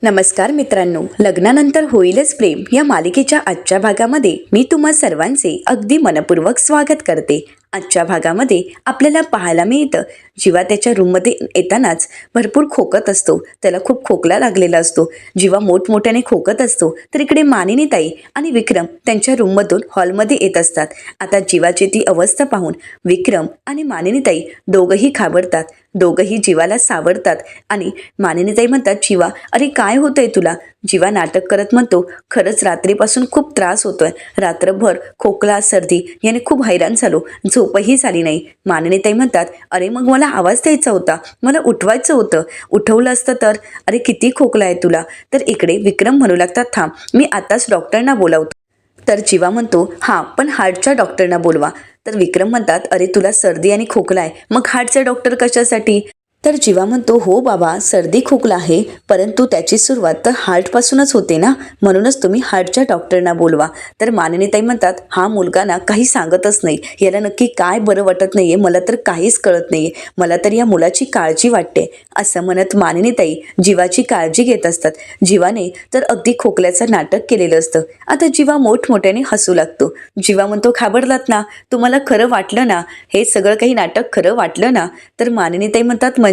नमस्कार मित्रांनो, लग्नानंतर होईलच प्रेम या मालिकेच्या आजच्या भागामध्ये मी तुम्हा सर्वांचे अगदी मनपूर्वक स्वागत करते। आजच्या भागामध्ये आपल्याला पाहायला मिळतं जीवा त्याच्या रूममध्ये येतानाच भरपूर खोकत असतो। त्याला खूप खोकला लागलेला असतो। जीवा मोठमोठ्याने खोकत असतो तर इकडे मानिनीताई आणि विक्रम त्यांच्या रूममधून हॉलमध्ये येत असतात। आता जीवाची ती अवस्था पाहून विक्रम आणि मानिनीताई दोघंही घाबरतात। दोघंही जीवाला सावरतात आणि मानिनीताई म्हणतात, जीवा अरे काय होतंय तुला? जीवा नाटक करत म्हणतो, खरंच रात्रीपासून खूप त्रास होतोय। रात्रभर खोकला सर्दी याने खूप हैराण झालो, झोपही झाली नाही। मानिनीताई म्हणतात, अरे मग मला आवाज द्यायचा होता, मला उठवायचं होतं, उठवलं असतं तर। अरे किती खोकला आहे तुला? तर इकडे विक्रम म्हणू लागतात, थांब मी आताच डॉक्टरना बोलावतो। तर जीवा म्हणतो, हां पण हार्टच्या डॉक्टरना बोलवा। तर विक्रम म्हणतात, अरे तुला सर्दी आणि खोकला आहे, मग हार्टचा डॉक्टर कशासाठी? तर जीवा म्हणतो, हो बाबा सर्दी खोकला आहे, परंतु त्याची सुरुवात तर हार्टपासूनच होते ना, म्हणूनच तुम्ही हार्टच्या डॉक्टरना बोलवा। तर मानिनीताई म्हणतात, हा मुलगा ना काही सांगतच नाही, याला नक्की काय बरं वाटत नाहीये, मला तर काहीच कळत नाहीये, मला तर या मुलाची काळजी वाटते। असं म्हणत मानिनीताई जीवाची काळजी घेत असतात। जीवाने तर अगदी खोकल्याचं नाटक केलेलं असतं। आता जीवा मोठमोठ्याने हसू लागतो। जीवा म्हणतो, घाबरलात ना? तुम्हाला खरं वाटलं ना? हे सगळं काही नाटक खरं वाटलं ना? तर मानिनीताई म्हणतात, म्हणजे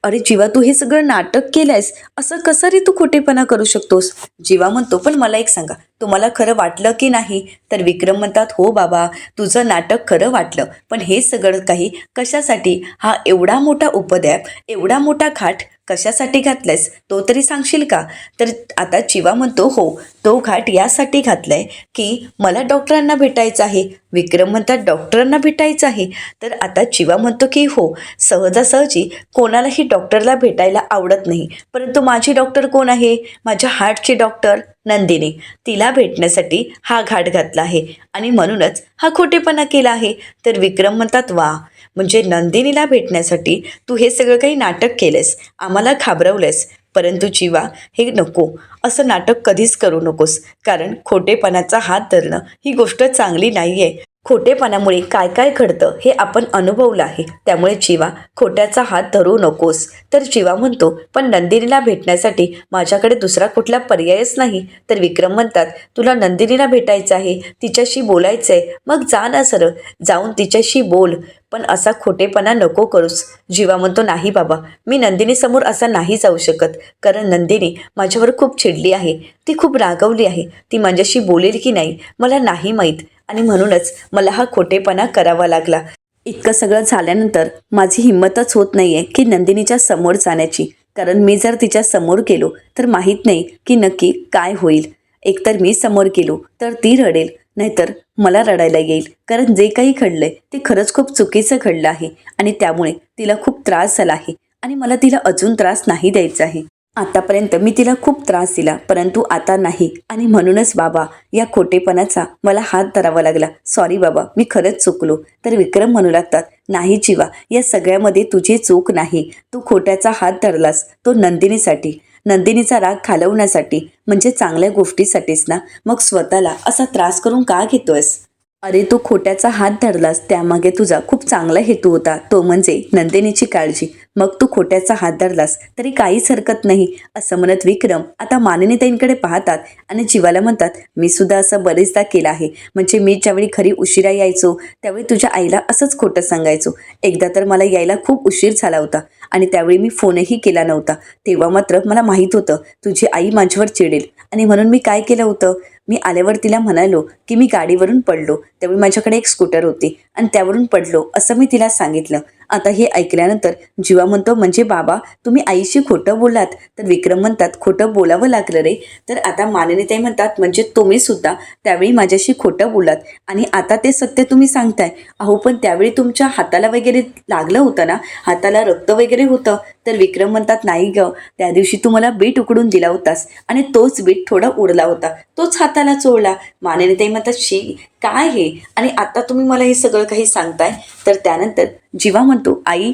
अरे जीवा तू हे सगळं नाटक केलंयस, असं कसं रे तू खोटेपणा करू शकतोस? जीवा म्हणतो, पण मला एक सांगा, तुम्हाला खरं वाटलं की नाही? तर विक्रम म्हणतात, हो बाबा तुझं नाटक खरं वाटलं, पण हे सगळं काही कशासाठी? हा एवढा मोठा उपद्व्याप, एवढा मोठा घाट कशासाठी घातलायस तो तरी सांगशील का? तर आता जीवा म्हणतो, हो तो घाट यासाठी घातलाय की मला डॉक्टरांना भेटायचं आहे। विक्रम म्हणतात, डॉक्टरांना भेटायचं आहे? तर आता जीवा म्हणतो की हो, सहजासहजी कोणालाही डॉक्टरला भेटायला आवडत नाही, परंतु माझी डॉक्टर कोण आहे? माझ्या हार्टची डॉक्टर नंदिनी, तिला भेटण्यासाठी हा घाट घातला आहे आणि म्हणूनच हा खोटेपणा केला आहे। तर विक्रम म्हणतात, वा म्हणजे नंदिनीला भेटण्यासाठी तू हे सगळं काही नाटक केलंस, आम्हाला घाबरवलंस, परंतु जीवा हे नको, असं नाटक कधीच करू नकोस, कारण खोटेपणाचा हात धरणं ही गोष्ट चांगली नाही आहे। खोटेपणामुळे काय काय घडतं हे आपण अनुभवलं आहे, त्यामुळे जीवा खोट्याचा हात धरू नकोस। तर जीवा म्हणतो, पण नंदिनीला भेटण्यासाठी माझ्याकडे दुसरा कुठला पर्यायच नाही। तर विक्रम म्हणतात, तुला नंदिनीला भेटायचं आहे, तिच्याशी बोलायचं आहे, मग जा ना सरळ जाऊन तिच्याशी बोल, पण असा खोटेपणा नको करूस। जीवा म्हणतो, नाही बाबा मी नंदिनीसमोर असा नाही जाऊ शकत, कारण नंदिनी माझ्यावर खूप चिडली आहे, ती खूप रागवली आहे, ती माझ्याशी बोलेल की नाही मला नाही माहीत, आणि म्हणूनच मला हा खोटेपणा करावा लागला। इतकं सगळं झाल्यानंतर माझी हिंमतच होत नाहीये की नंदिनीच्या समोर जाण्याची, कारण मी जर तिच्या समोर गेलो तर माहीत नाही की नक्की काय होईल। एकतर मी समोर गेलो तर ती रडेल, नाहीतर मला रडायला येईल, कारण जे काही घडलंय ते खरंच खूप चुकीचं घडलं आहे आणि त्यामुळे तिला खूप त्रास झाला आहे आणि मला तिला अजून त्रास नाही द्यायचा आहे। आतापर्यंत मी तिला खूप त्रास दिला, परंतु आता नाही, आणि म्हणूनच बाबा या खोटेपणाचा मला हात धरावा लागला, सॉरी बाबा मी खरंच चुकलो। तर विक्रम म्हणू लागतात, नाही जीवा या सगळ्यामध्ये तुझी चूक नाही, तू खोट्याचा हात धरलास तो नंदिनीसाठी, नंदिनीचा राग घालवण्यासाठी, म्हणजे चांगल्या गोष्टीसाठीच ना, मग स्वतःला असा त्रास करून का घेतोयस? अरे तू खोट्याचा हात धरलास त्यामागे तुझा खूप चांगला हेतू होता, तो म्हणजे नंदिनीची काळजी, मग तू खोट्याचा हात धरलास तरी काहीच हरकत नाही। असं म्हणत विक्रम आता मानिनीताईंकडे पाहतात आणि जीवाला म्हणतात, मी सुद्धा असं बरेचदा केलं आहे, म्हणजे मी ज्यावेळी घरी उशिरा यायचो त्यावेळी तुझ्या आईला असंच खोटं सांगायचो। एकदा तर मला यायला खूप उशीर झाला होता आणि त्यावेळी मी फोनही केला नव्हता, तेव्हा मात्र मला माहीत होतं तुझी आई माझ्यावर चिडेल, आणि म्हणून मी काय केलं होतं, मी आल्यावर तिला म्हणालो की मी गाडीवरून पडलो, त्यावेळी माझ्याकडे एक स्कूटर होती आणि त्यावरून पडलो असं मी तिला सांगितलं। आता हे ऐकल्यानंतर जीवा म्हणतो, म्हणजे बाबा तुम्ही आईशी खोटं बोललात? तर विक्रम म्हणतात, खोटं बोलावं लागलं रे। तर आता मानिनीताई म्हणतात, म्हणजे तुम्ही सुद्धा त्यावेळी माझ्याशी खोटं बोललात आणि आता ते सत्य तुम्ही सांगताय? अहो पण त्यावेळी तुमच्या हाताला वगैरे लागलं होतं ना, हाताला रक्त वगैरे होतं? तर विक्रम म्हणतात, नाही ग, त्या दिवशी तू मला बीट उकडून दिला होतास आणि तोच बीट थोडा उडला होता, तोच हाताला चोळला। मानिनीताई म्हणतात, शी काय हे, आणि आता तुम्ही मला हे सगळं काही सांगताय? तर त्यानंतर जीवा म्हणतो, आई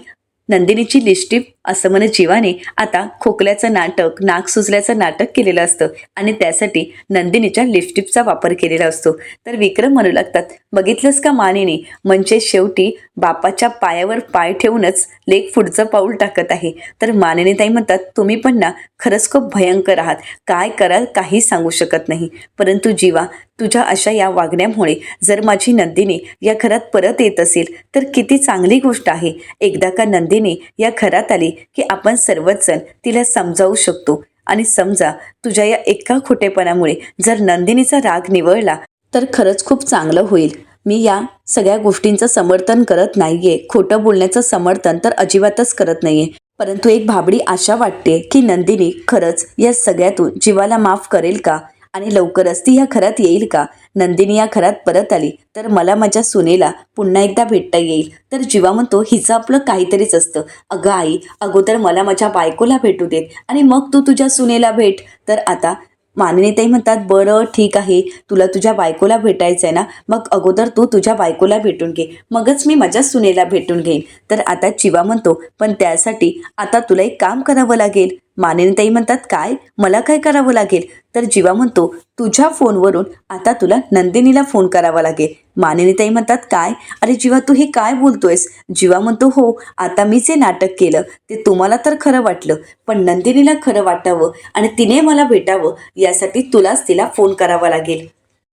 नंदिनीची लिपस्टिक असं म्हणत जीवाने आता खोकल्याचं नाटक, नाक सुजल्याचं नाटक केलेलं असतं आणि त्यासाठी नंदिनीच्या लिपस्टिकचा वापर केलेला असतो. तर विक्रम म्हणू लागतात, बघितलंस का मानिनी, म्हणजे शेवटी बापाच्या पायावर पाय ठेवूनच लेक पुढचं पाऊल टाकत आहे. तर मानिनी ताई म्हणतात, तुम्ही पण ना खरंच खूप भयंकर आहात, काय कराल काही सांगू शकत नाही. परंतु जीवा, तुझ्या अशा या वागण्यामुळे जर माझी नंदिनी या घरात परत येत असेल तर किती चांगली गोष्ट आहे. एकदा का नंदिनी या घरात आली की आपण सर्वच जण तिला समजावू शकतो. आणि समजा तुझ्या या एका खोटेपणामुळे जर नंदिनीचा राग निवळला तर खरंच खूप चांगलं होईल. मी या सगळ्या गोष्टींचं समर्थन करत नाहीये, खोटं बोलण्याचं समर्थन तर अजिबातच करत नाहीये. परंतु एक भाबडी आशा वाटते की नंदिनी खरंच या सगळ्यातून जीवाला माफ करेल का आणि लवकरच ती या घरात येईल का. नंदिनी या घरात परत आली तर मला माझ्या सुनेला पुन्हा एकदा भेटता येईल. तर जीवा म्हणतो, हिचं आपलं काहीतरीच असतं. अगं आई, अगोदर मला माझ्या बायकोला भेटू देत आणि मग तू तुझ्या सुनेला भेट. तर आता मानिनीताई म्हणतात, बरं ठीक आहे, तुला तुझ्या बायकोला भेटायचं आहे ना, मग अगोदर तू तुझ्या बायकोला भेटून घे, मगच मी माझ्या सुनेला भेटून घेईन. तर आता जीवा म्हणतो, पण त्यासाठी आता तुला एक काम करावं लागेल. मानिनीताई म्हणतात, काय, मला काय करावं लागेल. तर जीवा म्हणतो, तुझ्या फोनवरून आता तुला नंदिनीला फोन करावा लागेल. मानिनीताई म्हणतात, काय, अरे जीवा तू हे काय बोलतोयस. जीवा म्हणतो, हो, आता मी जे नाटक केलं ते तुम्हाला तर खरं वाटलं, पण नंदिनीला खरं वाटावं आणि तिने मला भेटावं यासाठी तुलाच तिला फोन करावा लागेल.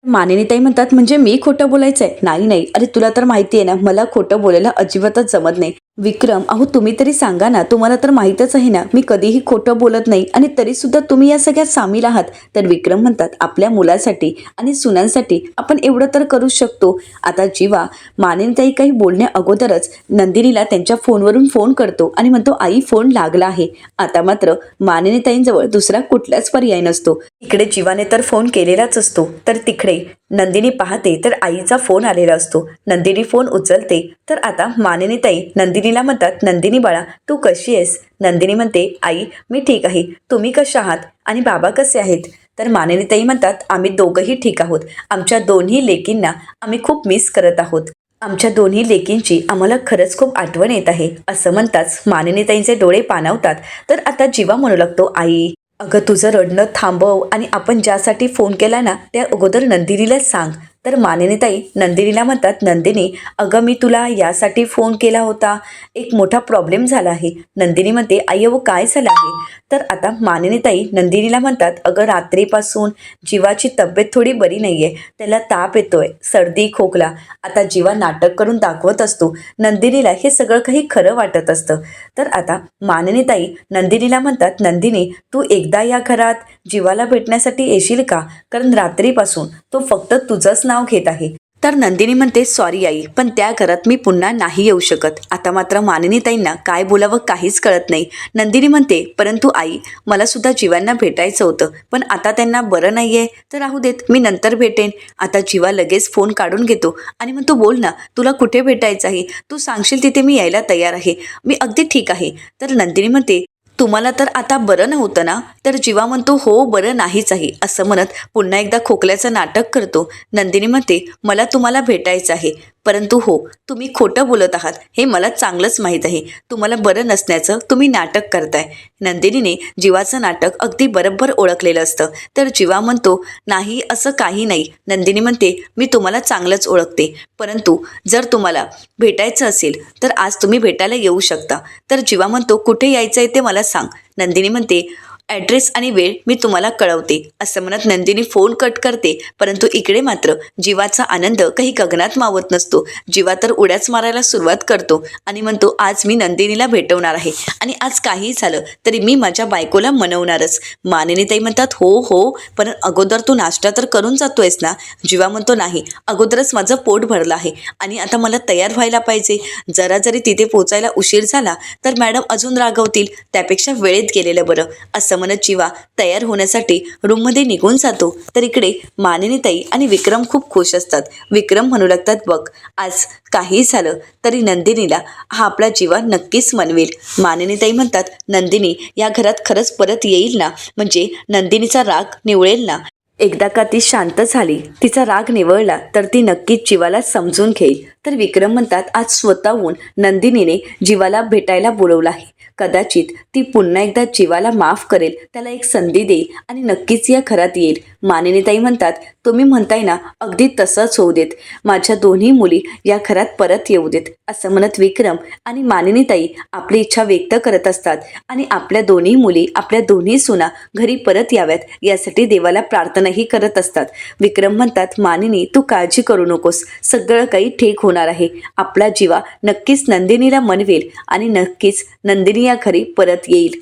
मानिनीताई म्हणतात, म्हणजे मी खोटं बोलायचंय. नाही नाही, अरे तुला तर माहिती आहे ना, मला खोटं बोलायला अजिबातच जमत नाही. विक्रम, अहो तुम्ही तरी सांगा ना, तुम्हाला तर माहीतच आहे ना मी कधीही खोटं बोलत नाही आणि तरी सुद्धा तुम्ही या सगळ्यात सामील आहात. तर विक्रम म्हणतात, आपल्या मुलासाठी आणि सुनांसाठी आपण एवढं तर करू शकतो. आता जीवा मानिनीताई काही बोलण्या अगोदरच नंदिनीला त्यांच्या फोनवरून फोन करतो आणि म्हणतो, आई फोन लागला आहे. आता मात्र मानिनीताईंजवळ दुसरा कुठलाच पर्याय नसतो. इकडे जीवाने तर फोन केलेलाच असतो, तर तिकडे नंदिनी पाहते तर आईचा फोन आलेला असतो. नंदिनी फोन उचलते तर आता मानिनीताई नंदिनीला म्हणतात, नंदिनी बाळा तू कशी आहेस. नंदिनी म्हणते, आई मी ठीक आहे, तुम्ही कशा आहात आणि बाबा कसे आहेत. तर मानिनीताई म्हणतात, आम्ही दोघंही ठीक आहोत. आमच्या दोन्ही लेकींना आम्ही खूप मिस करत आहोत. आमच्या दोन्ही लेकींची आम्हाला खरंच खूप आठवण येत आहे. असं म्हणताच मानिनीताईंचे डोळे पाणावतात. तर आता जीवा म्हणू लागतो, आई अगं तुझं रडणं थांबव आणि आपण ज्यासाठी फोन केला ना त्या अगोदर नंदिनीला सांग. तर मानिनीताई नंदिनीला म्हणतात, नंदिनी अगं मी तुला यासाठी फोन केला होता, एक मोठा प्रॉब्लेम झाला आहे. नंदिनी म्हणते, आई अहो काय झालं आहे. तर आता मानिनीताई नंदिनीला म्हणतात, अगं रात्रीपासून जीवाची तब्येत थोडी बरी नाही आहे, त्याला ताप येतोय, सर्दी खोकला. आता जीवा नाटक करून दाखवत असतो. नंदिनीला हे सगळं काही खरं वाटत असतं. तर आता मानिनीताई नंदिनीला म्हणतात, नंदिनी तू एकदा या घरात जीवाला भेटण्यासाठी येशील का, कारण रात्रीपासून तो फक्त तुझंच नाव घेत आहे. तर नंदिनी म्हणते, सॉरी आई, पण त्या घरात मी पुन्हा नाही येऊ शकत. आता मात्र मानिनीताईंना काय बोलावं काहीच कळत नाही. नंदिनी म्हणते, परंतु आई मला सुद्धा जीवांना भेटायचं होतं, पण आता त्यांना बरं नाही आहे, तर राहू देत, मी नंतर भेटेन. आता जीवा लगेच फोन काढून घेतो आणि म्हणतो, बोल ना, तुला कुठे भेटायचं आहे, तू सांगशील तिथे मी यायला तयार आहे, मी अगदी ठीक आहे. तर नंदिनी म्हणते, तुम्हाला तर आता बरं नव्हतं ना. तर जीवा म्हणतो, हो बरं नाहीच आहे. असं म्हणत पुन्हा एकदा खोकल्याचं नाटक करतो. नंदिनी म्हणते, मला तुम्हाला भेटायचं आहे, परंतु हो तुम्ही खोटं बोलत आहात हे मला चांगलंच माहीत आहे. तुम्हाला बरं नसण्याचं तुम्ही नाटक करताय. नंदिनीने जीवाचं नाटक अगदी बरोबर ओळखलेलं असतं. तर जीवा म्हणतो, नाही असं काही नाही. नंदिनी म्हणते, मी तुम्हाला चांगलंच ओळखते, परंतु जर तुम्हाला भेटायचं असेल तर आज तुम्ही भेटायला येऊ शकता. तर जीवा म्हणतो, कुठे यायचं आहे ते मला सांग. नंदिनी म्हणते, ॲड्रेस आणि वेळ मी तुम्हाला कळवते. असं म्हणत नंदिनी फोन कट करते. परंतु इकडे मात्र जीवाचा आनंद काही गगनात मावत नसतो. जीवा तर उड्याच मारायला सुरुवात करतो आणि म्हणतो, आज मी नंदिनीला भेटवणार आहे आणि आज काही झालं तरी मी माझ्या बायकोला मनवणारच. मानिनीताई म्हणतात, हो हो, पण अगोदर तू नाश्ता तर करून जातोयस ना. जीवा म्हणतो, नाही, अगोदरच माझं पोट भरलं आहे आणि आता मला तयार व्हायला पाहिजे. जरा जरी तिथे पोचायला उशीर झाला तर मॅडम अजून रागवतील, त्यापेक्षा वेळेत गेलेलं बरं. असं म्हणत जीवा तयार होण्यासाठी रूममध्ये निघून जातो. तर इकडे मानिनीताई आणि विक्रम खूप खुश असतात. विक्रम म्हणू लागतात, बघ आज काही झालं तरी नंदिनीला हा आपला जीवा नक्कीच मनवेल. मानिनीताई म्हणतात, नंदिनी या घरात खरंच परत येईल ना, म्हणजे नंदिनीचा राग निवळेल ना. एकदा का ती शांत झाली, तिचा राग निवळला तर ती नक्कीच जीवाला समजून घेईल. तर विक्रम म्हणतात, आज स्वतःहून नंदिनीने जीवाला भेटायला बोलवलं आहे. कदाचित ती पुन्हा एकदा जीवाला माफ करेल, त्याला एक संधी देईल आणि नक्कीच या घरात येईल. मानिनीताई म्हणतात, तुम्ही म्हणताय ना, अगदी तसंच होऊ देत. माझ्या दोन्ही मुली या घरात परत येऊ देत. असं म्हणत विक्रम आणि मानिनीताई आपली इच्छा व्यक्त करत असतात आणि आपल्या दोन्ही मुली, आपल्या दोन्ही सुना घरी परत याव्यात यासाठी देवाला प्रार्थनाही करत असतात. विक्रम म्हणतात, मानिनी तू काळजी करू नकोस, सगळं काही ठीक होणार आहे. आपला जीवा नक्कीच नंदिनीला मनवेल आणि नक्कीच नंदिनी या घरी परत येईल.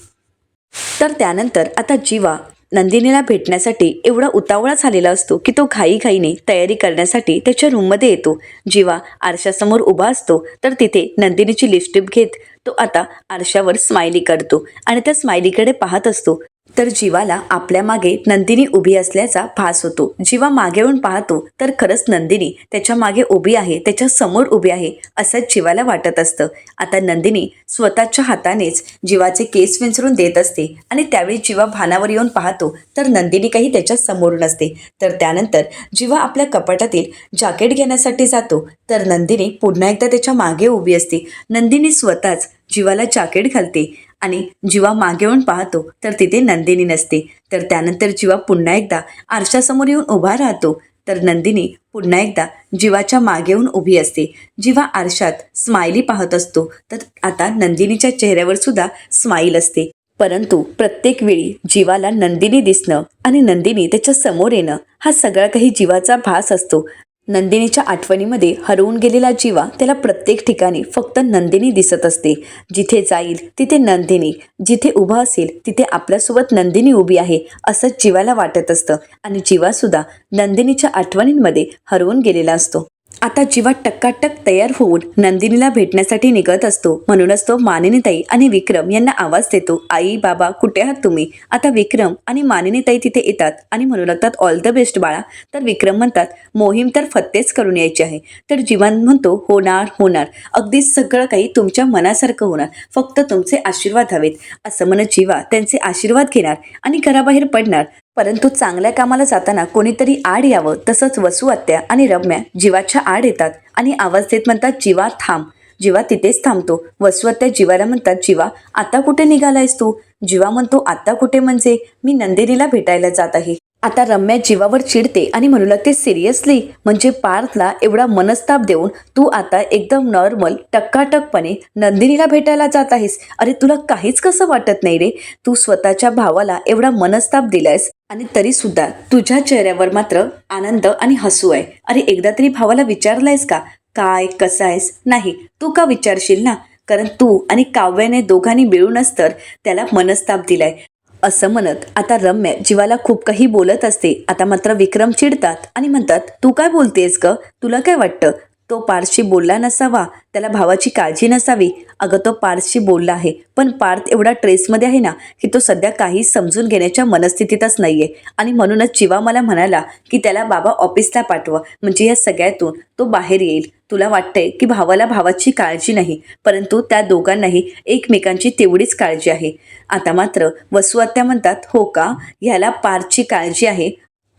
तर त्यानंतर आता जीवा नंदिनीला भेटण्यासाठी एवढा उतावळा झालेला असतो की तो घाईघाईने तयारी करण्यासाठी त्याच्या रूममध्ये येतो. जीवा आरशासमोर उभा असतो तर तिथे नंदिनीची लिपस्टिक घेत तो आता आरशावर स्माइली करतो आणि त्या स्माइलीकडे पाहत असतो. तर जीवाला आपल्या मागे नंदिनी उभी असल्याचा भास होतो. जीवा मागे येऊन पाहतो तर खरंच नंदिनी त्याच्या मागे उभी आहे, त्याच्या समोर उभी आहे असंच जीवाला वाटत असतं. आता नंदिनी स्वतःच्या हातानेच जीवाचे केस विंचरून देत असते आणि त्यावेळी जीवा भानावर येऊन पाहतो तर नंदिनी काही त्याच्या समोर नसते. तर त्यानंतर जीवा आपल्या कपाटातील जॅकेट घेण्यासाठी जातो तर नंदिनी पुन्हा एकदा त्याच्या मागे उभी असते. नंदिनी स्वतःच जीवाला जॅकेट घालते आणि जीवा मागे येऊन पाहतो तर तिथे नंदिनी नसते. तर त्यानंतर जीवा पुन्हा एकदा आरशासमोर येऊन उभा राहतो तर नंदिनी पुन्हा एकदा जीवाच्या मागे येऊन उभी असते. जीवा आरशात स्माइली पाहत असतो तर आता नंदिनीच्या चेहऱ्यावर सुद्धा स्माईल असते. परंतु प्रत्येक वेळी जीवाला नंदिनी दिसणं आणि नंदिनी त्याच्या समोर येणं हा सगळा काही जीवाचा भास असतो. नंदिनीच्या आठवणीमध्ये हरवून गेलेला जीवा त्याला प्रत्येक ठिकाणी फक्त नंदिनी दिसत असते. जिथे जाईल तिथे नंदिनी, जिथे उभा असेल तिथे आपल्यासोबत नंदिनी उभी आहे असंच जीवाला वाटत असतं आणि जीवासुद्धा नंदिनीच्या आठवणींमध्ये हरवून गेलेला असतो. आता जीवा टक्काटक तयार होऊन नंदिनीला भेटण्यासाठी निघत असतो. म्हणूनच तो मानिनीताई आणि विक्रम यांना आवाज देतो, आई बाबा कुठे आहात तुम्ही. आता विक्रम आणि मानिनीताई तिथे येतात आणि म्हणू लागतात, ऑल द बेस्ट बाळा. तर विक्रम म्हणतात, मोहीम तर फत्तेच करून यायची आहे. तर जीवा म्हणतो, होणार होणार, अगदी सगळं काही तुमच्या मनासारखं होणार, फक्त तुमचे आशीर्वाद हवेत. असं म्हणत जीवा त्यांचे आशीर्वाद घेणार आणि घराबाहेर पडणार. परंतु चांगल्या कामाला जाताना कोणीतरी आड यावं, तसंच वसू आत्या आणि रम्या जीवाच्या आड येतात आणि आवाज देत म्हणतात, जीवा थांब. जीवा तिथेच थांबतो. वसू आत्या जीवाला म्हणतात, जीवा आता कुठे निघालायस तू. जीवा म्हणतो, आता कुठे म्हणजे मी नंदिनीला भेटायला जात आहे. आता रम्या जीवावर चिडते आणि म्हणू लागते, सिरियसली म्हणजे पार्थला एवढा मनस्ताप देऊन तू आता एकदम नॉर्मल टक्काटकपणे नंदिनीला भेटायला जात आहेस. अरे तुला काहीच कसं वाटत नाही रे. तू स्वतःच्या भावाला एवढा मनस्ताप दिलायस आणि तरी सुद्धा तुझ्या चेहऱ्यावर मात्र आनंद आणि हसू आहे. अरे एकदा तरी भावाला विचारलायस का, काय कसं आहेस. नाही, तू का विचारशील ना, कारण तू आणि काव्याने दोघांनी मिळूनच तर त्याला मनस्ताप दिलाय. असं म्हणत आता रम्या जीवाला खूप काही बोलत असते. आता मात्र विक्रम चिडतात आणि म्हणतात, तू काय बोलतेस ग, तुला काय वाटतं तो पार्थशी बोलला नसावा, त्याला भावाची काळजी नसावी. अगं तो पार्थशी बोलला आहे, पण पार्थ एवढा ट्रेसमध्ये आहे ना की तो सध्या काही समजून घेण्याच्या मनस्थितीतच नाहीये आणि म्हणूनच जीवा मला म्हणाला की त्याला बाबा ऑफिसला पाठवा, म्हणजे या सगळ्यातून तो बाहेर येईल. तुला वाटतंय की भावाला भावाची काळजी नाही, परंतु त्या दोघांनाही एकमेकांची तेवढीच काळजी आहे. आता मात्र वसू आत्या म्हणतात, हो का, ह्याला पार्थची काळजी आहे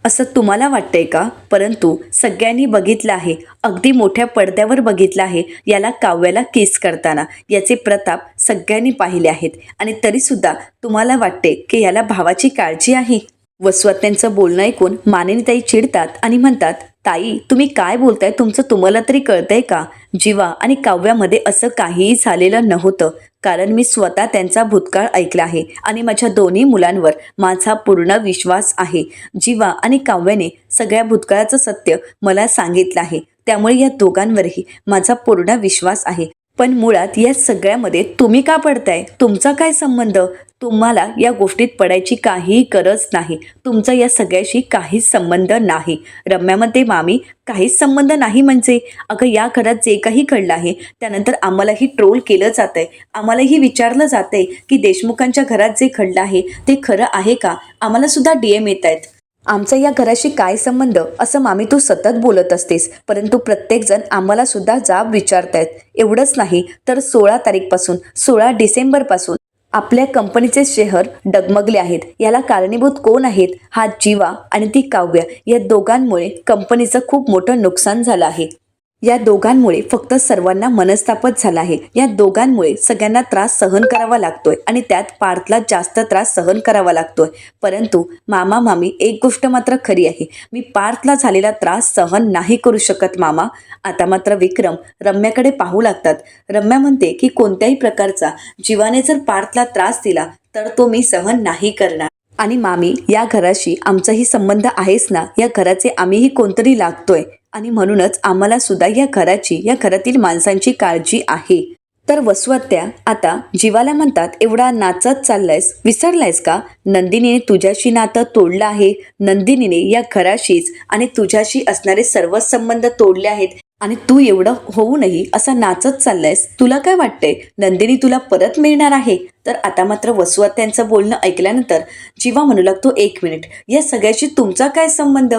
असं तुम्हाला वाटतंय का. परंतु सगळ्यांनी बघितलं आहे, अगदी मोठ्या पडद्यावर बघितलं आहे याला काव्याला किस करताना. याचे प्रताप सगळ्यांनी पाहिले आहेत आणि तरीसुद्धा तुम्हाला वाटते की याला भावाची काळजी आहे. वसू आत्यांचं बोलणं ऐकून मानिनीताई चिडतात आणि म्हणतात, ताई तुम्ही काय बोलताय, तुमचं तुम्हाला तरी कळतंय का. जीवा आणि काव्यामध्ये असं काहीही झालेलं नव्हतं, कारण मी स्वतः त्यांचा भूतकाळ ऐकला आहे आणि माझ्या दोन्ही मुलांवर माझा पूर्ण विश्वास आहे. जीवा आणि काव्याने सगळ्या भूतकाळाचं सत्य मला सांगितलं आहे, त्यामुळे या दोघांवरही माझा पूर्ण विश्वास आहे. पण मुळात या सगळ्यामध्ये तुम्ही का पडताय, तुमचा काय संबंध. तुम्हाला या गोष्टीत पडायची काहीही गरज नाही, तुमचा या सगळ्याशी काहीच संबंध नाही. रम्या म्हणते, मामी काहीच संबंध नाही म्हणजे. अगं या घरात जे काही घडलं आहे त्यानंतर आम्हालाही ट्रोल केलं जात आहे, आम्हालाही विचारलं जात आहे की देशमुखांच्या घरात जे घडलं आहे ते खरं आहे का. आम्हाला सुद्धा DM येत आहेत, आमचा या घराशी काय संबंध असं मामी तू सतत बोलत असतेस. परंतु प्रत्येकजण आम्हाला सुद्धा जाब विचारतायत. एवढंच नाही तर 16 तारीखपासून 16 डिसेंबरपासून आपल्या कंपनीचे शेअर डगमगले आहेत. याला कारणीभूत कोण आहेत, हा जीवा आणि ती काव्या, या दोघांमुळे कंपनीचं खूप मोठं नुकसान झालं आहे. या दोघांमुळे फक्त सर्वांना मनस्तापच झाला आहे. या दोघांमुळे सगळ्यांना त्रास सहन करावा लागतोय आणि त्यात पार्थला जास्त त्रास सहन करावा लागतोय. परंतु मामा मामी एक गोष्ट मात्र खरी आहे, मी पार्थला झालेला त्रास सहन नाही करू शकत मामा. आता मात्र विक्रम रम्याकडे पाहू लागतात. रम्या म्हणते की कोणत्याही प्रकारचा जीवाने जर पार्थला त्रास दिला तर तो मी सहन नाही करणार. आणि मामी, या घराशी आमचाही संबंध आहेच ना, या घराचे आम्हीही कोणतरी लागतोय आणि म्हणूनच आम्हाला सुद्धा या घराची, या घरातील माणसांची काळजी आहे. तर वसुआत्या आता जीवाला म्हणतात, एवढा नाचत चाललायस, विसरलायस का? नंदिनीने तुझ्याशी नातं तोडलं आहे. नंदिनीने या घराशीच आणि तुझ्याशी असणारे सर्व संबंध तोडले आहेत आणि तू एवढं होऊनही असा नाचत चाललायस. तुला काय वाटतंय नंदिनी तुला परत मिळणार आहे? तर आता मात्र वसुआत्यांचं बोलणं ऐकल्यानंतर जीवा म्हणू लागतो, एक मिनिट, या सगळ्याशी तुमचा काय संबंध?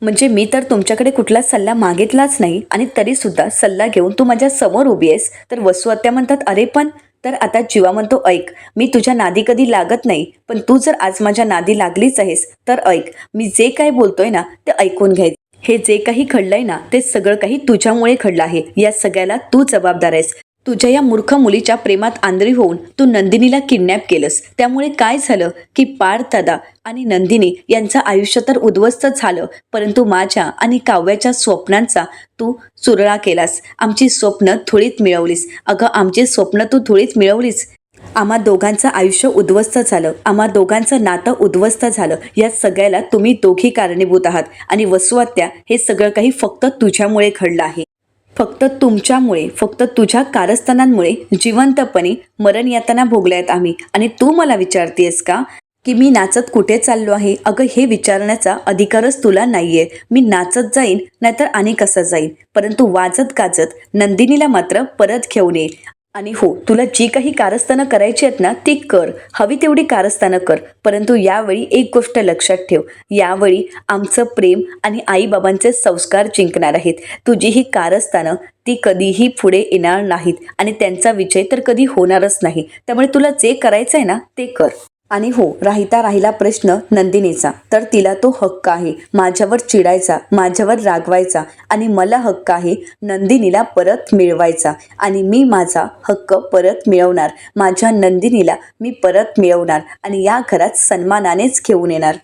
म्हणजे मी तर तुमच्याकडे कुठला सल्ला मागितलाच नाही आणि तरी सुद्धा सल्ला घेऊन तू माझ्या समोर उभी आहेस. तर वसुआत्या म्हणतात, अरे पण. तर आता जीवा म्हणतो, ऐक, मी तुझ्या नादी कधी लागत नाही, पण तू जर आज माझ्या नादी लागलीच आहेस तर ऐक, मी जे काय बोलतोय ना ते ऐकून घ्यायचं. हे जे काही घडलंय ना ते सगळं काही तुझ्यामुळे घडलं आहे. या सगळ्याला तू जबाबदार आहेस. तुझ्या या मूर्ख मुलीच्या प्रेमात आंधळी होऊन तू नंदिनीला किडनॅप केलंस. त्यामुळे काय झालं की पार्थ दादा आणि नंदिनी यांचं आयुष्य तर उद्ध्वस्त झालं, परंतु माझ्या आणि काव्याच्या स्वप्नांचा तू चुरळा केलास. आमची स्वप्न धुळीत मिळवलीस. अगं, आमची स्वप्न तू धुळीत मिळवलीस. आम्हा दोघांचं आयुष्य उद्ध्वस्त झालं, आम्हा दोघांचं नातं उद्ध्वस्त झालं. या सगळ्याला तुम्ही दोघी कारणीभूत आहात. आणि वसुआत्या, हे सगळं काही फक्त तुझ्यामुळे घडलं आहे. फक्त तुमच्यामुळे, फक्त तुझ्या कारस्थानांमुळे जिवंतपणे मरण यातना भोगल्यात आम्ही. आणि तू मला विचारतेस का की मी नाचत कुठे चाललो आहे? अगं, हे विचारण्याचा अधिकारच तुला नाहीये. मी नाचत जाईन नाहीतर आणि कसं जाईन, परंतु वाजत गाजत नंदिनीला मात्र परत घेऊन येईल. आणि हो, तुला जी काही कारस्थानं करायची आहेत ना ती कर, हवी तेवढी कारस्थानं कर, परंतु यावेळी एक गोष्ट लक्षात ठेव, यावेळी आमचं प्रेम आणि आईबाबांचे संस्कार जिंकणार आहेत. तुझी ही कारस्थानं ती कधीही पुढे येणार नाहीत आणि त्यांचा विजय तर कधी होणारच नाही. त्यामुळे तुला जे करायचं आहे ना ते कर. आणि हो, राहिला प्रश्न नंदिनीचा, तर तिला तो हक्क आहे माझ्यावर चिडायचा, माझ्यावर रागवायचा, आणि मला हक्क आहे नंदिनीला परत मिळवायचा. आणि मी माझा हक्क परत मिळवणार, माझ्या नंदिनीला मी परत मिळवणार आणि या घरात सन्मानानेच घेऊन येणार.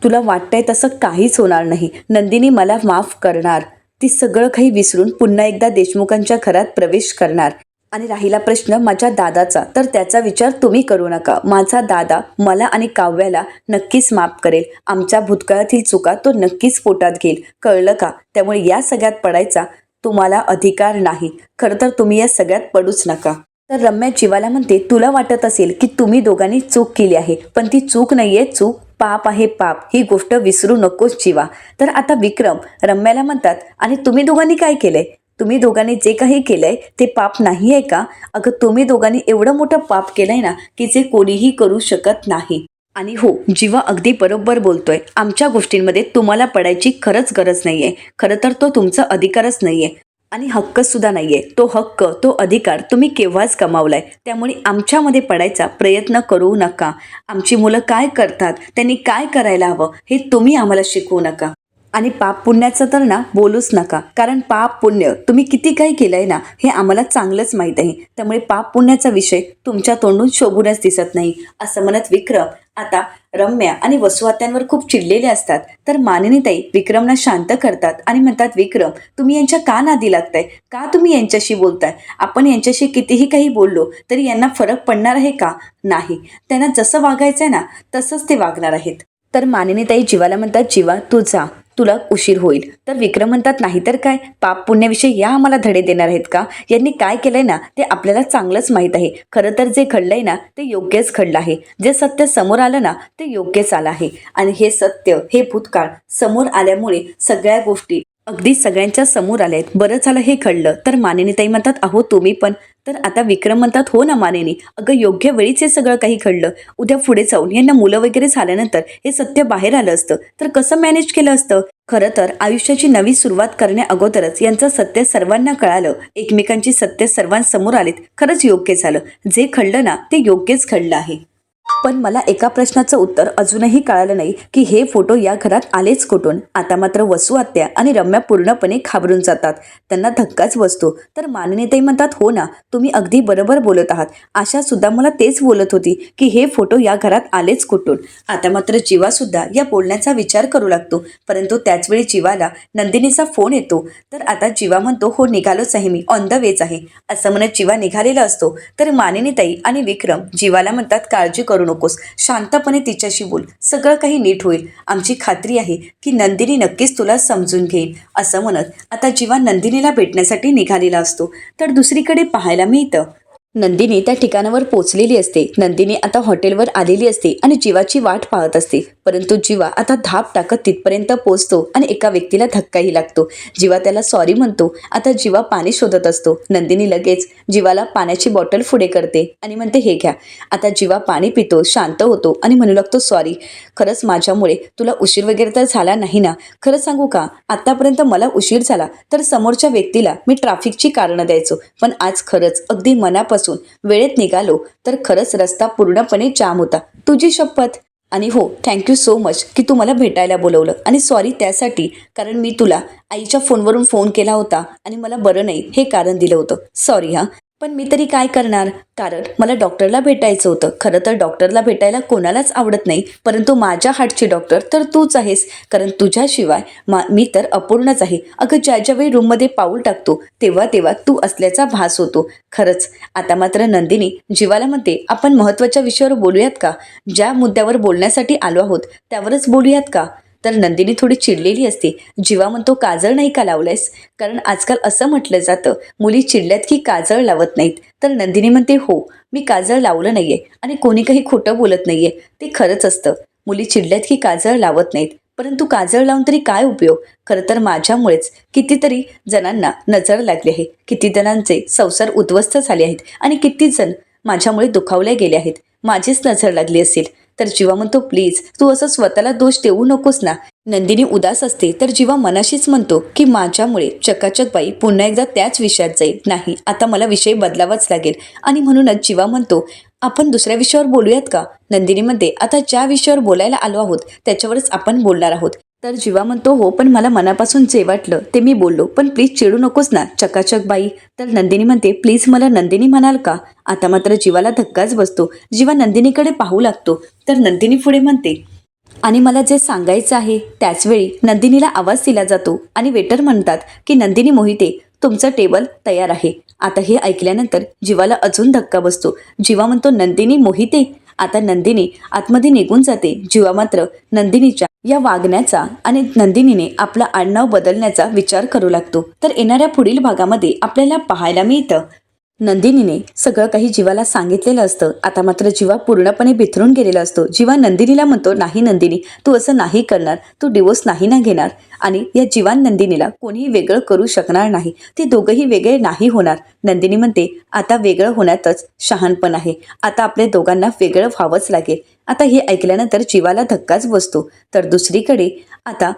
तुला वाटतंय तसं काहीच होणार नाही. नंदिनी मला माफ करणार, ती सगळं काही विसरून पुन्हा एकदा देशमुखांच्या घरात प्रवेश करणार. आणि राहिला प्रश्न माझ्या दादाचा, तर त्याचा विचार तुम्ही करू नका. माझा दादा मला आणि काव्याला नक्कीच माफ करेल. आमच्या भूतकाळातील चुका तो नक्कीच पोटात घेईल, कळलं का? त्यामुळे या सगळ्यात पडायचा तुम्हाला अधिकार नाही. खरं तर तुम्ही या सगळ्यात पडूच नका. तर रम्या जीवाला म्हणते, तुला वाटत असेल की तुम्ही दोघांनी चूक केली आहे, पण ती चूक नाहीये, चूक पाप आहे, पाप. ही गोष्ट विसरू नकोस जीवा. तर आता विक्रम रम्याला म्हणतात, आणि तुम्ही दोघांनी काय केलंय? तुम्ही दोघांनी जे काही केलंय ते पाप नाही आहे का? अगं, तुम्ही दोघांनी एवढं मोठं पाप केलंय ना की जे कोणीही करू शकत नाही. आणि हो, जीवा अगदी बरोबर बोलतोय. आमच्या गोष्टींमध्ये तुम्हाला पडायची खरंच गरज नाहीये. खरं तर तो तुमचा अधिकारच नाहीये आणि हक्क सुद्धा नाहीये. तो हक्क, तो अधिकार तुम्ही केव्हाच गमावलाय. त्यामुळे आमच्यामध्ये पडायचा प्रयत्न करू नका. आमची मुलं काय करतात, त्यांनी काय करायला हवं हे तुम्ही आम्हाला शिकवू नका. आणि पाप पुण्याचं तर ना बोलूच नका, कारण पाप पुण्य तुम्ही किती काही केलंय ना हे आम्हाला चांगलंच माहीत आहे. त्यामुळे पाप पुण्याचा विषय तुमच्या तोंडून शोभूनच दिसत नाही. असं म्हणत विक्रम आता रम्या आणि वसुआत्यांवर खूप चिडलेले असतात. तर मानिनीताई विक्रमला शांत करतात आणि म्हणतात, विक्रम, तुम्ही यांच्या का नादी लागताय? का तुम्ही यांच्याशी बोलताय? आपण यांच्याशी कितीही काही बोललो तरी यांना फरक पडणार आहे का? नाही. त्यांना जसं वागायचंय ना तसंच ते वागणार आहेत. तर मानिनीताई जीवाला म्हणतात, जीवा तू जा, तुला उशीर होईल. तर विक्रम म्हणतात, नाही तर काय, पाप पुण्याविषयी या आम्हाला धडे देणार आहेत का? यांनी काय केलंय ना ते आपल्याला चांगलंच माहीत आहे. खरं तर जे घडलंय ना ते योग्यच घडलं आहे. जे सत्य समोर आलं ना ते योग्यच आलं आहे. आणि हे सत्य, हे भूतकाळ समोर आल्यामुळे सगळ्या गोष्टी अगदी सगळ्यांच्या समोर आल्या आहेत. बरं झालं हे घडलं. तर मानिनीताई म्हणतात, अहो तुम्ही पण. तर आता विक्रम म्हणतात, हो ना मानिनी, अगं योग्य वेळीच हे सगळं काही घडलं. उद्या पुढे जाऊन यांना मुलं वगैरे झाल्यानंतर हे सत्य बाहेर आलं असतं तर कसं मॅनेज केलं असतं? खरं तर आयुष्याची नवी सुरुवात करण्या अगोदरच यांचं सत्य सर्वांना कळालं, एकमेकांची सत्य सर्वांसमोर आलीत. खरंच योग्य झालं. जे घडलं ना ते योग्यच घडलं आहे. पण मला एका प्रश्नाचं उत्तर अजूनही कळालं नाही की हे फोटो या घरात आलेच कुठून. आता मात्र वसू आत्या आणि रम्या पूर्णपणे घाबरून जातात. त्यांना धक्काच बसतो. तर मानिनीताई म्हणतात, हो ना, तुम्ही अगदी बरोबर बोलत आहात. आशा सुद्धा मला तेच बोलत होती की हे फोटो या घरात आलेच कुठून. आता मात्र जीवा सुद्धा या बोलण्याचा विचार करू लागतो. परंतु त्याचवेळी जीवाला नंदिनीचा फोन येतो. तर आता जीवा म्हणतो, हो निघालोच आहे, मी ऑन द वेच आहे, असं म्हणत जीवा निघालेला असतो. तर मानिनीताई आणि विक्रम जीवाला म्हणतात, काळजी करू नकोस, शांतपणे तिच्याशी बोल, सगळं काही नीट होईल. आमची खात्री आहे की नंदिनी नक्कीच तुला समजून घेईल, असं म्हणत आता जीवा नंदिनीला भेटण्यासाठी निघालेला असतो. तर दुसरीकडे पाहायला मिळतं, नंदिनी त्या ठिकाणावर पोचलेली असते. नंदिनी आता हॉटेलवर आलेली असते आणि जीवाची वाट पाहत असते. परंतु जीवा आता धाप टाकत तिथपर्यंत पोचतो आणि एका व्यक्तीला धक्काही लागतो. जीवा त्याला सॉरी म्हणतो. आता जीवा पाणी शोधत असतो. नंदिनी लगेच जीवाला पाण्याची बॉटल पुढे करते आणि म्हणते, हे घ्या. आता जीवा पाणी पितो, शांत होतो आणि म्हणू लागतो, सॉरी, खरंच माझ्यामुळे तुला उशीर वगैरे तर झाला नाही ना? खरं सांगू का, आतापर्यंत मला उशीर झाला तर समोरच्या व्यक्तीला मी ट्रॅफिकची कारणं द्यायचो, पण आज खरंच अगदी मनापासून वेळेत निघालो तर खरंच रस्ता पूर्णपणे जाम होता. तुझी शपथ. आणि हो, थँक्यू सो मच की तू मला भेटायला बोलवलं, आणि सॉरी त्यासाठी, कारण मी तुला आईच्या फोनवरून फोन केला होता आणि मला बरं नाही हे कारण दिलं होतं. सॉरी हां. पण मी तरी काय करणार, कारण मला डॉक्टरला भेटायचं होतं. खरं तर डॉक्टरला भेटायला कोणालाच आवडत नाही, परंतु माझ्या हार्टची डॉक्टर तर तूच आहेस, कारण तुझ्याशिवाय मी तर अपूर्णच आहे. अगं, ज्या वेळी रूममध्ये पाऊल टाकतो तेव्हा तेव्हा तू असल्याचा भास होतो. खरंच. आता मात्र नंदिनी जीवाला म्हणते, आपण महत्त्वाच्या विषयावर बोलूयात का? ज्या मुद्द्यावर बोलण्यासाठी आलो आहोत त्यावरच बोलूयात का? तर नंदिनी थोडी चिडलेली असते. जीवा म्हणतो, काजळ नाही का लावलंयस? कारण आजकाल असं म्हटलं जातं, मुली चिडल्यात की काजळ लावत नाहीत. तर नंदिनी म्हणते, हो, मी काजळ लावलं नाहीये आणि कोणी काही खोटं बोलत नाहीये, ते खरंच असतं. मुली चिडल्यात की काजळ लावत नाहीत, परंतु काजळ लावून तरी काय उपयोग? खरं तर माझ्यामुळेच कितीतरी जणांना नजर लागली आहे, किती जणांचे संसार उद्ध्वस्त झाले आहेत आणि किती जण माझ्यामुळे दुखावले गेले आहेत. माझीच नजर लागली असेल. तर जीवा म्हणतो, प्लीज तू असं स्वतःला दोष देऊ नकोस ना. नंदिनी उदास असते. तर जीवा मनाशीच म्हणतो की माझ्यामुळे चकाचक बाई पुन्हा एकदा त्याच विषयात जाईल. नाही, आता मला विषय बदलावाच लागेल. आणि म्हणूनच जीवा म्हणतो, आपण दुसऱ्या विषयावर बोलूयात का? नंदिनी म्हणते, आता ज्या विषयावर बोलायला आलो आहोत त्याच्यावरच आपण बोलणार आहोत. तर जीवा म्हणतो, हो, पण मला मनापासून जे वाटलं ते मी बोललो, पण प्लीज चिडू नकोस ना चकाचक बाई. तर नंदिनी म्हणते, प्लीज मला नंदिनी म्हणाल का? आता मात्र जीवाला धक्काच बसतो. जीवा नंदिनीकडे पाहू लागतो. तर नंदिनी पुढे म्हणते, आणि मला जे सांगायचं आहे. त्याचवेळी नंदिनीला आवाज दिला जातो आणि वेटर म्हणतात की नंदिनी मोहिते, तुमचं टेबल तयार आहे. आता हे ऐकल्यानंतर जीवाला अजून धक्का बसतो. जीवा म्हणतो, नंदिनी मोहिते? आता नंदिनी आतमध्ये निघून जाते. जीवा मात्र नंदिनीच्या या वागण्याचा आणि नंदिनीने आपलं आडनाव बदलण्याचा विचार करू लागतो. तर येणाऱ्या पुढील भागामध्ये आपल्याला पाहायला मिळतं, नंदिनीने सगळं काही जीवाला सांगितलेलं असतं. आता मात्र जीवा पूर्णपणे बिथरून गेलेला असतो. जीवा नंदिनीला म्हणतो, नाही नंदिनी, तू असं नाही करणार, तू डिवोर्स नाही ना घेणार, आणि या जीवा नंदिनीला कोणीही वेगळं करू शकणार नाही, ते दोघंही वेगळे नाही होणार. नंदिनी म्हणते, आता वेगळं होण्यातच शहाणपण आहे, आता आपल्या दोघांना वेगळं व्हावंच लागेल. आता हे ऐकल्यानंतर जीवाला धक्काच बसतो. तर दुसरीकडे आता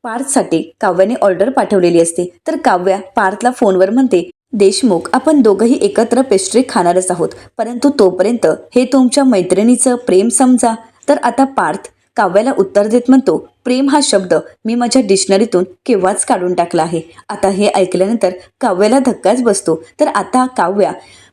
पार्थसाठी काव्याने ऑर्डर पाठवलेली असते. तर काव्या पार्थला फोनवर म्हणते, देशमुख, आपण दोघंही एकत्र पेस्ट्री खाणारच आहोत, परंतु तोपर्यंत हे तुमच्या मैत्रिणीचं प्रेम समजा. तर आता पार्थ काव्याला उत्तर देत म्हणतो, प्रेम हा शब्द मी माझ्या डिक्शनरीतून केव्हाच काढून टाकला आहे. आता हे ऐकल्यानंतर काव्याला धक्काच बसतो. तर आता काव्या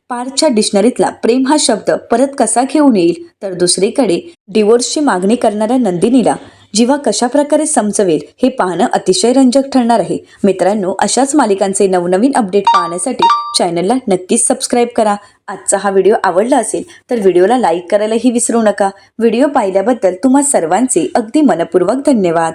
पार्थच्या डिक्शनरीतला प्रेम हा शब्द परत कसा घेऊन येईल? तर दुसरीकडे डिवोर्सची मागणी करणाऱ्या नंदिनीला जीवा कशा प्रकारे समजवेल हे पाहणं अतिशय रंजक ठरणार आहे. मित्रांनो, अशाच मालिकांचे नवनवीन अपडेट पाहण्यासाठी चॅनलला नक्कीच सबस्क्राईब करा. आजचा हा व्हिडिओ आवडला असेल तर व्हिडिओला लाईक करायलाही विसरू नका. व्हिडिओ पाहिल्याबद्दल तुम्हा सर्वांचे अगदी मनपूर्वक धन्यवाद.